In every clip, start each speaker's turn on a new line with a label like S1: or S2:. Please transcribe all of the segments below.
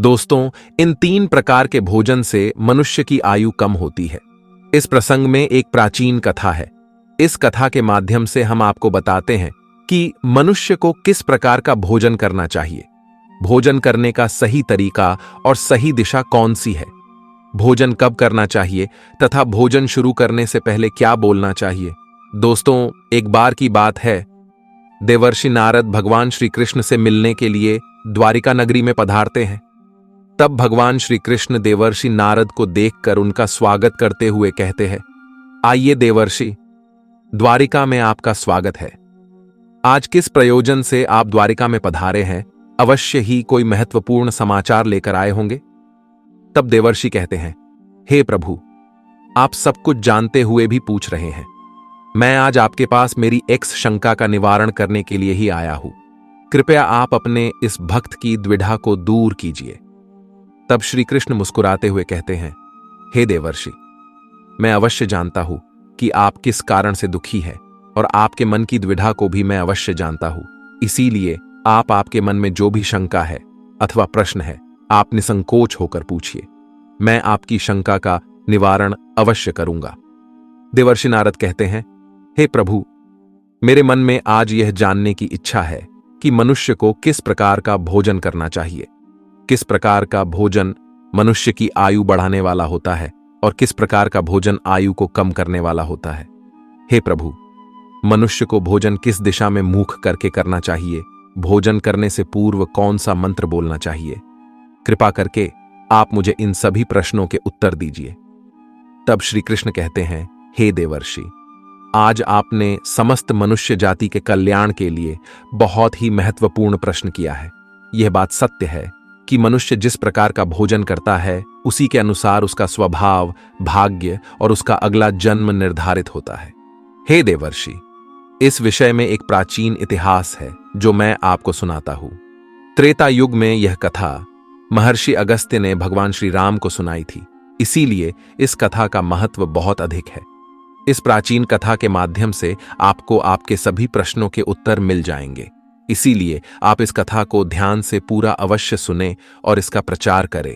S1: दोस्तों, इन 3 प्रकार के भोजन से मनुष्य की आयु कम होती है। इस प्रसंग में एक प्राचीन कथा है। इस कथा के माध्यम से हम आपको बताते हैं कि मनुष्य को किस प्रकार का भोजन करना चाहिए, भोजन करने का सही तरीका और सही दिशा कौन सी है, भोजन कब करना चाहिए तथा भोजन शुरू करने से पहले क्या बोलना चाहिए। दोस्तों, एक बार की बात है, देवर्षि नारद भगवान श्री कृष्ण से मिलने के लिए द्वारिका नगरी में पधारते हैं। तब भगवान श्री कृष्ण देवर्षि नारद को देखकर उनका स्वागत करते हुए कहते हैं, आइए देवर्षि, द्वारिका में आपका स्वागत है। आज किस प्रयोजन से आप द्वारिका में पधारे हैं? अवश्य ही कोई महत्वपूर्ण समाचार लेकर आए होंगे। तब देवर्षि कहते हैं, हे प्रभु, आप सब कुछ जानते हुए भी पूछ रहे हैं। मैं आज आपके पास मेरी एक्स शंका का निवारण करने के लिए ही आया हूं। कृपया आप अपने इस भक्त की द्विधा को दूर कीजिए। तब श्री कृष्ण मुस्कुराते हुए कहते हैं, हे देवर्षि, मैं अवश्य जानता हूं कि आप किस कारण से दुखी हैं और आपके मन की द्विधा को भी मैं अवश्य जानता हूं। इसीलिए आपके मन में जो भी शंका है अथवा प्रश्न है, आप निसंकोच होकर पूछिए। मैं आपकी शंका का निवारण अवश्य करूंगा। देवर्षि नारद कहते हैं, हे प्रभु, मेरे मन में आज यह जानने की इच्छा है कि मनुष्य को किस प्रकार का भोजन करना चाहिए, किस प्रकार का भोजन मनुष्य की आयु बढ़ाने वाला होता है और किस प्रकार का भोजन आयु को कम करने वाला होता है। हे प्रभु, मनुष्य को भोजन किस दिशा में मुख करके करना चाहिए, भोजन करने से पूर्व कौन सा मंत्र बोलना चाहिए, कृपा करके आप मुझे इन सभी प्रश्नों के उत्तर दीजिए। तब श्री कृष्ण कहते हैं, हे देवर्षि, आज आपने समस्त मनुष्य जाति के कल्याण के लिए बहुत ही महत्वपूर्ण प्रश्न किया है। यह बात सत्य है कि मनुष्य जिस प्रकार का भोजन करता है उसी के अनुसार उसका स्वभाव, भाग्य और उसका अगला जन्म निर्धारित होता है। हे देवर्षि, इस विषय में एक प्राचीन इतिहास है जो मैं आपको सुनाता हूं। त्रेता युग में यह कथा महर्षि अगस्त्य ने भगवान श्री राम को सुनाई थी, इसीलिए इस कथा का महत्व बहुत अधिक है। इस प्राचीन कथा के माध्यम से आपको आपके सभी प्रश्नों के उत्तर मिल जाएंगे। इसीलिए आप इस कथा को ध्यान से पूरा अवश्य सुने और इसका प्रचार करें।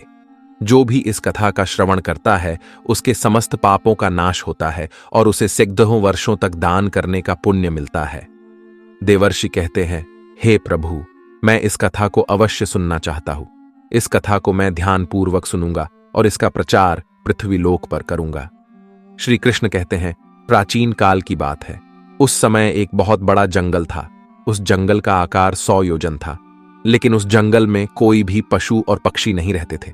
S1: जो भी इस कथा का श्रवण करता है उसके समस्त पापों का नाश होता है और उसे सैकड़ों वर्षों तक दान करने का पुण्य मिलता है। देवर्षि कहते हैं, हे प्रभु, मैं इस कथा को अवश्य सुनना चाहता हूं। इस कथा को मैं ध्यानपूर्वक सुनूंगा और इसका प्रचार पृथ्वी लोक पर करूंगा। श्री कृष्ण कहते हैं, प्राचीन काल की बात है। उस समय एक बहुत बड़ा जंगल था। उस जंगल का आकार 100 योजन था, लेकिन उस जंगल में कोई भी पशु और पक्षी नहीं रहते थे।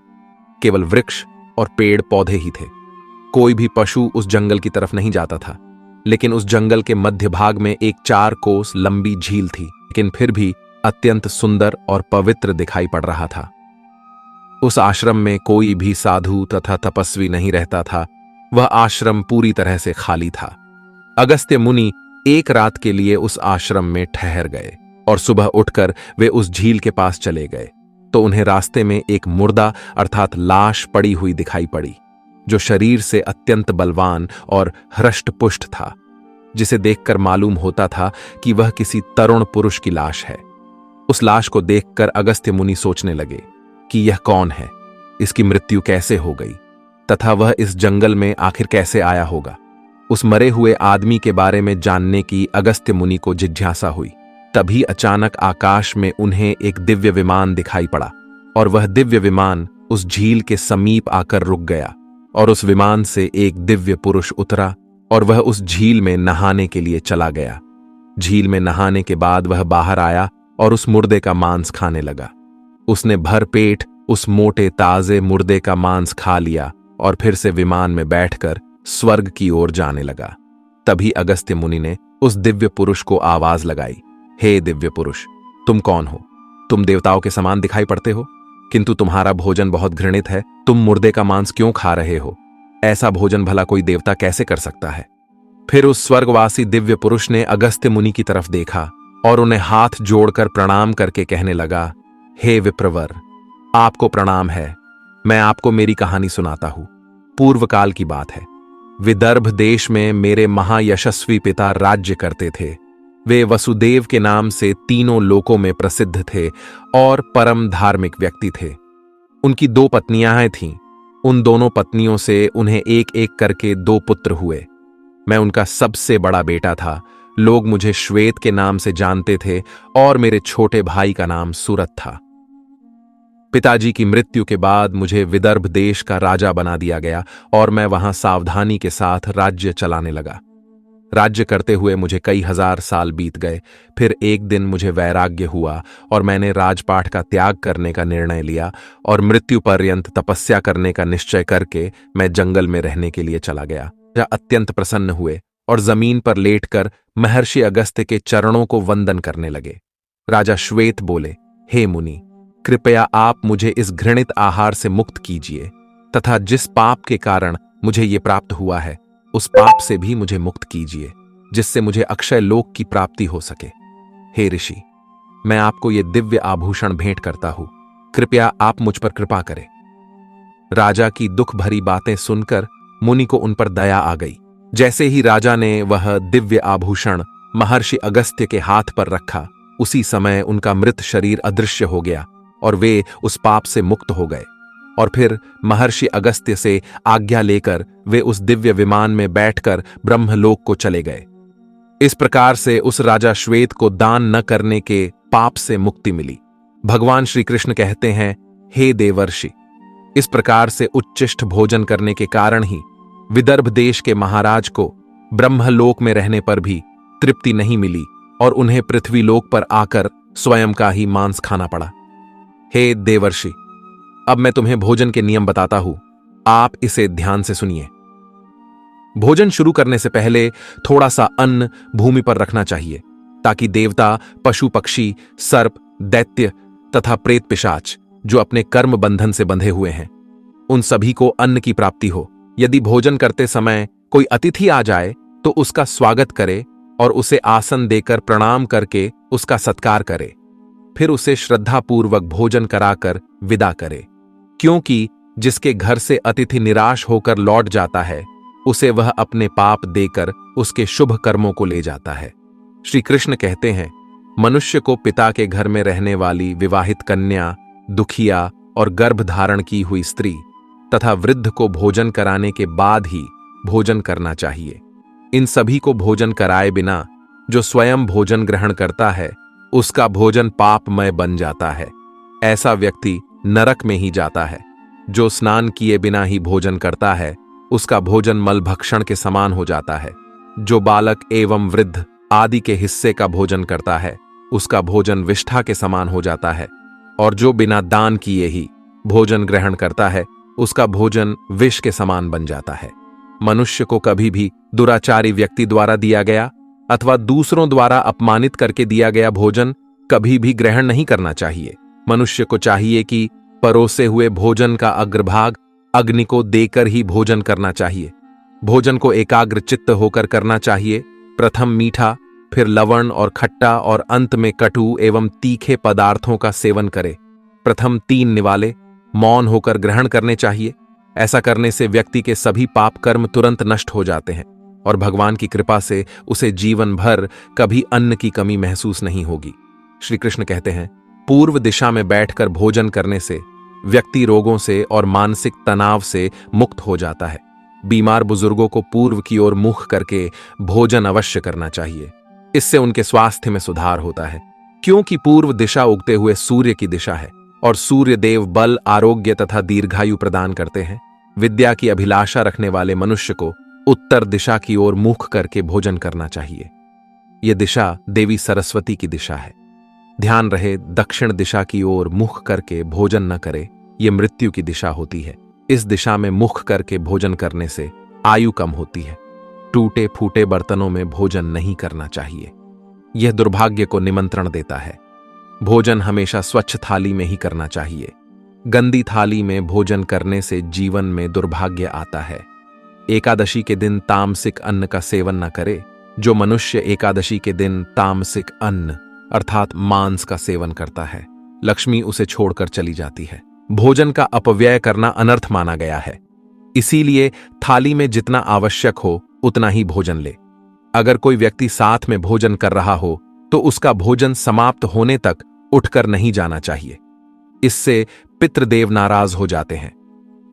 S1: केवल वृक्ष और पेड़ पौधे ही थे। कोई भी पशु उस जंगल की तरफ नहीं जाता था। लेकिन उस जंगल के मध्य भाग में एक 4 कोस लंबी झील थी, लेकिन फिर भी अत्यंत सुंदर और पवित्र दिखाई पड़ रहा था। उस आश्रम में कोई भी साधु तथा तपस्वी नहीं रहता था। वह आश्रम पूरी तरह से खाली था। अगस्त्य मुनि एक रात के लिए उस आश्रम में ठहर गए और सुबह उठकर वे उस झील के पास चले गए तो उन्हें रास्ते में एक मुर्दा अर्थात लाश पड़ी हुई दिखाई पड़ी, जो शरीर से अत्यंत बलवान और हृष्टपुष्ट था, जिसे देखकर मालूम होता था कि वह किसी तरुण पुरुष की लाश है। उस लाश को देखकर अगस्त्य मुनि सोचने लगे कि यह कौन है, इसकी मृत्यु कैसे हो गई तथा वह इस जंगल में आखिर कैसे आया होगा। उस मरे हुए आदमी के बारे में जानने की अगस्त्य मुनि को जिज्ञासा हुई। तभी अचानक आकाश में उन्हें एक दिव्य विमान दिखाई पड़ा और वह दिव्य विमान उस झील के समीप आकर रुक गया और उस विमान से एक दिव्य पुरुष उतरा और वह उस झील में नहाने के लिए चला गया। झील में नहाने के बाद वह बाहर आया और उस मुर्दे का मांस खाने लगा। उसने भर पेट उस मोटे ताजे मुर्दे का मांस खा लिया और फिर से विमान में बैठकर स्वर्ग की ओर जाने लगा। तभी अगस्त्य मुनि ने उस दिव्य पुरुष को आवाज लगाई, हे दिव्य पुरुष, तुम कौन हो? तुम देवताओं के समान दिखाई पड़ते हो, किंतु तुम्हारा भोजन बहुत घृणित है। तुम मुर्दे का मांस क्यों खा रहे हो? ऐसा भोजन भला कोई देवता कैसे कर सकता है? फिर उस स्वर्गवासी दिव्य पुरुष ने अगस्त्य मुनि की तरफ देखा और उन्हें हाथ जोड़कर प्रणाम करके कहने लगा, हे विप्रवर, आपको प्रणाम है। मैं आपको मेरी कहानी सुनाता हूं। पूर्व काल की बात है। विदर्भ देश में मेरे महायशस्वी पिता राज्य करते थे। वे वसुदेव के नाम से तीनों लोकों में प्रसिद्ध थे और परम धार्मिक व्यक्ति थे। उनकी 2 पत्नियां थीं। उन दोनों पत्नियों से उन्हें एक एक करके 2 पुत्र हुए। मैं उनका सबसे बड़ा बेटा था। लोग मुझे श्वेत के नाम से जानते थे और मेरे छोटे भाई का नाम सूरत था। पिताजी की मृत्यु के बाद मुझे विदर्भ देश का राजा बना दिया गया और मैं वहां सावधानी के साथ राज्य चलाने लगा। राज्य करते हुए मुझे कई हजार साल बीत गए। फिर एक दिन मुझे वैराग्य हुआ और मैंने राजपाट का त्याग करने का निर्णय लिया और मृत्यु पर्यंत तपस्या करने का निश्चय करके मैं जंगल में रहने के लिए चला गया। राजा अत्यंत प्रसन्न हुए और जमीन पर लेटकर महर्षि अगस्त्य के चरणों को वंदन करने लगे। राजा श्वेत बोले, हे मुनि, कृपया आप मुझे इस घृणित आहार से मुक्त कीजिए तथा जिस पाप के कारण मुझे ये प्राप्त हुआ है उस पाप से भी मुझे मुक्त कीजिए, जिससे मुझे अक्षय लोक की प्राप्ति हो सके। हे ऋषि, मैं आपको ये दिव्य आभूषण भेंट करता हूं, कृपया आप मुझ पर कृपा करें। राजा की दुख भरी बातें सुनकर मुनि को उन पर दया आ गई। जैसे ही राजा ने वह दिव्य आभूषण महर्षि अगस्त्य के हाथ पर रखा, उसी समय उनका मृत शरीर अदृश्य हो गया और वे उस पाप से मुक्त हो गए। और फिर महर्षि अगस्त्य से आज्ञा लेकर वे उस दिव्य विमान में बैठकर ब्रह्मलोक को चले गए। इस प्रकार से उस राजा श्वेत को दान न करने के पाप से मुक्ति मिली। भगवान श्री कृष्ण कहते हैं, हे देवर्षि, इस प्रकार से उच्चिष्ट भोजन करने के कारण ही विदर्भ देश के महाराज को ब्रह्मलोक में रहने पर भी तृप्ति नहीं मिली और उन्हें पृथ्वीलोक पर आकर स्वयं का ही मांस खाना पड़ा। हे देवर्षि, अब मैं तुम्हें भोजन के नियम बताता हूं, आप इसे ध्यान से सुनिए। भोजन शुरू करने से पहले थोड़ा सा अन्न भूमि पर रखना चाहिए ताकि देवता, पशु पक्षी, सर्प, दैत्य तथा प्रेत पिशाच जो अपने कर्म बंधन से बंधे हुए हैं, उन सभी को अन्न की प्राप्ति हो। यदि भोजन करते समय कोई अतिथि आ जाए तो उसका स्वागत करे और उसे आसन देकर प्रणाम करके उसका सत्कार करे। फिर उसे श्रद्धापूर्वक भोजन कराकर विदा करे, क्योंकि जिसके घर से अतिथि निराश होकर लौट जाता है उसे वह अपने पाप देकर उसके शुभ कर्मों को ले जाता है। श्री कृष्ण कहते हैं, मनुष्य को पिता के घर में रहने वाली विवाहित कन्या, दुखिया और गर्भ धारण की हुई स्त्री तथा वृद्ध को भोजन कराने के बाद ही भोजन करना चाहिए। इन सभी को भोजन कराए बिना जो स्वयं भोजन ग्रहण करता है उसका भोजन पापमय बन जाता है। ऐसा व्यक्ति नरक में ही जाता है। जो स्नान किए बिना ही भोजन करता है उसका भोजन मलभक्षण के समान हो जाता है। जो बालक एवं वृद्ध आदि के हिस्से का भोजन करता है उसका भोजन विष्ठा के समान हो जाता है। और जो बिना दान किए ही भोजन ग्रहण करता है उसका भोजन विष के समान बन जाता है। मनुष्य को कभी भी दुराचारी व्यक्ति द्वारा दिया गया अथवा दूसरों द्वारा अपमानित करके दिया गया भोजन कभी भी ग्रहण नहीं करना चाहिए। मनुष्य को चाहिए कि परोसे हुए भोजन का अग्रभाग अग्नि को देकर ही भोजन करना चाहिए। भोजन को एकाग्र चित्त होकर करना चाहिए। प्रथम मीठा, फिर लवण और खट्टा और अंत में कटु एवं तीखे पदार्थों का सेवन करे। प्रथम 3 निवाले मौन होकर ग्रहण करने चाहिए। ऐसा करने से व्यक्ति के सभी पाप कर्म तुरंत नष्ट हो जाते हैं और भगवान की कृपा से उसे जीवन भर कभी अन्न की कमी महसूस नहीं होगी। श्री कृष्ण कहते हैं, पूर्व दिशा में बैठकर भोजन करने से व्यक्ति रोगों से और मानसिक तनाव से मुक्त हो जाता है। बीमार बुजुर्गों को पूर्व की ओर मुख करके भोजन अवश्य करना चाहिए। इससे उनके स्वास्थ्य में सुधार होता है, क्योंकि पूर्व दिशा उगते हुए सूर्य की दिशा है और सूर्य देव बल, आरोग्य तथा दीर्घायु प्रदान करते हैं। विद्या की अभिलाषा रखने वाले मनुष्य को उत्तर दिशा की ओर मुख करके भोजन करना चाहिए। यह दिशा देवी सरस्वती की दिशा है। ध्यान रहे, दक्षिण दिशा की ओर मुख करके भोजन न करे, यह मृत्यु की दिशा होती है। इस दिशा में मुख करके भोजन करने से आयु कम होती है। टूटे फूटे बर्तनों में भोजन नहीं करना चाहिए, यह दुर्भाग्य को निमंत्रण देता है। भोजन हमेशा स्वच्छ थाली में ही करना चाहिए। गंदी थाली में भोजन करने से जीवन में दुर्भाग्य आता है। एकादशी के दिन तामसिक अन्न का सेवन न करे। जो मनुष्य एकादशी के दिन तामसिक अन्न अर्थात मांस का सेवन करता है, लक्ष्मी उसे छोड़कर चली जाती है। भोजन का अपव्यय करना अनर्थ माना गया है, इसीलिए थाली में जितना आवश्यक हो उतना ही भोजन ले। अगर कोई व्यक्ति साथ में भोजन कर रहा हो तो उसका भोजन समाप्त होने तक उठकर नहीं जाना चाहिए। इससे पितृदेव नाराज हो जाते हैं।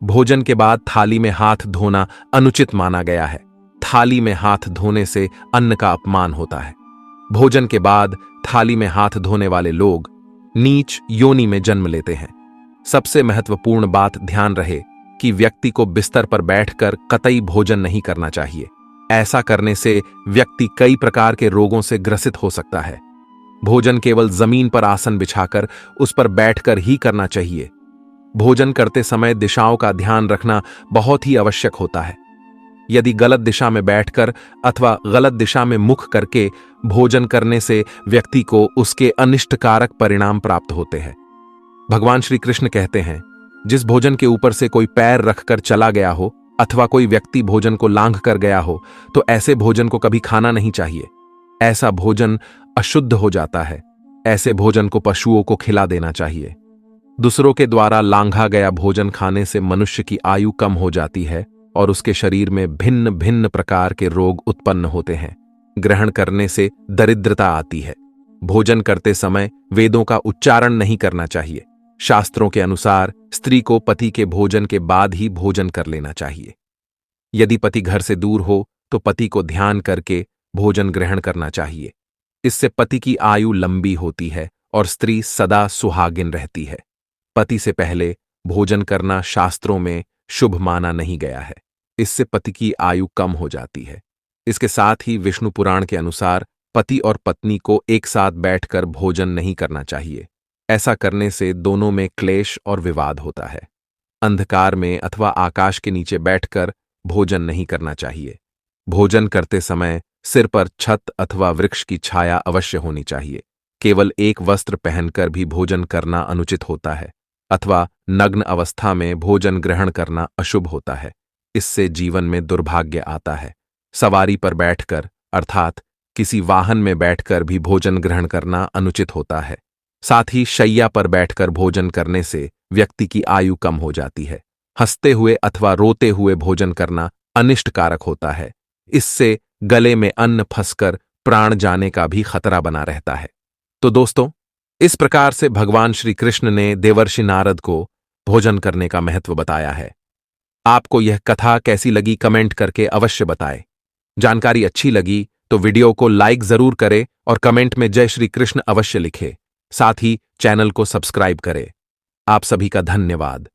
S1: भोजन के बाद थाली में हाथ धोना अनुचित माना गया है। थाली में हाथ धोने से अन्न का अपमान होता है। भोजन के बाद थाली में हाथ धोने वाले लोग नीच योनि में जन्म लेते हैं। सबसे महत्वपूर्ण बात ध्यान रहे कि व्यक्ति को बिस्तर पर बैठकर कतई भोजन नहीं करना चाहिए। ऐसा करने से व्यक्ति कई प्रकार के रोगों से ग्रसित हो सकता है। भोजन केवल जमीन पर आसन बिछाकर उस पर बैठकर ही करना चाहिए। भोजन करते समय दिशाओं का ध्यान रखना बहुत ही आवश्यक होता है। यदि गलत दिशा में बैठकर अथवा गलत दिशा में मुख करके भोजन करने से व्यक्ति को उसके अनिष्टकारक परिणाम प्राप्त होते हैं। भगवान श्री कृष्ण कहते हैं, जिस भोजन के ऊपर से कोई पैर रखकर चला गया हो अथवा कोई व्यक्ति भोजन को लांघ कर गया हो तो ऐसे भोजन को कभी खाना नहीं चाहिए। ऐसा भोजन अशुद्ध हो जाता है। ऐसे भोजन को पशुओं को खिला देना चाहिए। दूसरों के द्वारा लांघा गया भोजन खाने से मनुष्य की आयु कम हो जाती है और उसके शरीर में भिन्न भिन्न प्रकार के रोग उत्पन्न होते हैं। ग्रहण करने से दरिद्रता आती है। भोजन करते समय वेदों का उच्चारण नहीं करना चाहिए। शास्त्रों के अनुसार स्त्री को पति के भोजन के बाद ही भोजन कर लेना चाहिए। यदि पति घर से दूर हो तो पति को ध्यान करके भोजन ग्रहण करना चाहिए। इससे पति की आयु लंबी होती है और स्त्री सदा सुहागिन रहती है। पति से पहले भोजन करना शास्त्रों में शुभ माना नहीं गया है। इससे पति की आयु कम हो जाती है। इसके साथ ही विष्णु पुराण के अनुसार पति और पत्नी को एक साथ बैठकर भोजन नहीं करना चाहिए। ऐसा करने से दोनों में क्लेश और विवाद होता है। अंधकार में अथवा आकाश के नीचे बैठकर भोजन नहीं करना चाहिए। भोजन करते समय सिर पर छत अथवा वृक्ष की छाया अवश्य होनी चाहिए। केवल एक वस्त्र पहनकर भी भोजन करना अनुचित होता है अथवा नग्न अवस्था में भोजन ग्रहण करना अशुभ होता है। इससे जीवन में दुर्भाग्य आता है। सवारी पर बैठकर अर्थात किसी वाहन में बैठकर भी भोजन ग्रहण करना अनुचित होता है। साथ ही शैया पर बैठकर भोजन करने से व्यक्ति की आयु कम हो जाती है। हंसते हुए अथवा रोते हुए भोजन करना अनिष्टकारक होता है। इससे गले में अन्न फंसकर प्राण जाने का भी खतरा बना रहता है। तो दोस्तों, इस प्रकार से भगवान श्री कृष्ण ने देवर्षि नारद को भोजन करने का महत्व बताया है। आपको यह कथा कैसी लगी कमेंट करके अवश्य बताएं। जानकारी अच्छी लगी तो वीडियो को लाइक जरूर करें और कमेंट में जय श्री कृष्ण अवश्य लिखें। साथ ही चैनल को सब्सक्राइब करें। आप सभी का धन्यवाद।